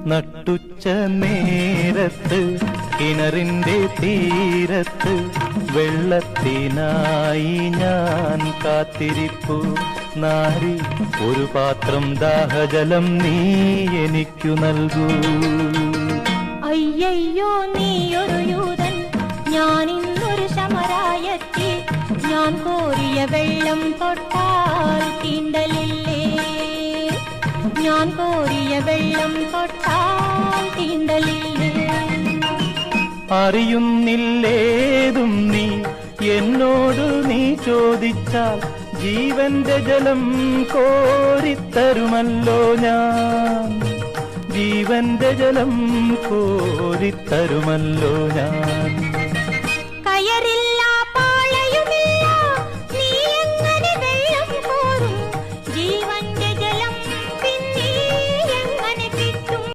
നട്ടുച്ച നേരത്ത് കിണറിന്റെ തീരത്ത് വെള്ളത്തിനായി ഞാൻ കാത്തിരിപ്പു. നാരി ഒരു പാത്രം ദാഹജലം നീ എനിക്കു നൽകൂ. അയ്യയ്യോ നീയൊരു യൂതൻ, ഞാനിന്നൊരു ശമരായത്തി. ഞാൻ കോരിയ വെള്ളം തൊട്ടാൽ തീണ്ടലില്ലേ, ഞാൻ കോരിയ വെള്ളം തൊട്ടാൽ തീണ്ടലില്ലേ. അറിയുന്നില്ലേതും നീ എന്നോട് നീ ചോദിച്ചാൽ ജീവന്റെ ജലം കോരിത്തരുമല്ലോ ഞാൻ, ജീവന്റെ ജലം കോരിത്തരുമല്ലോ ഞാൻ.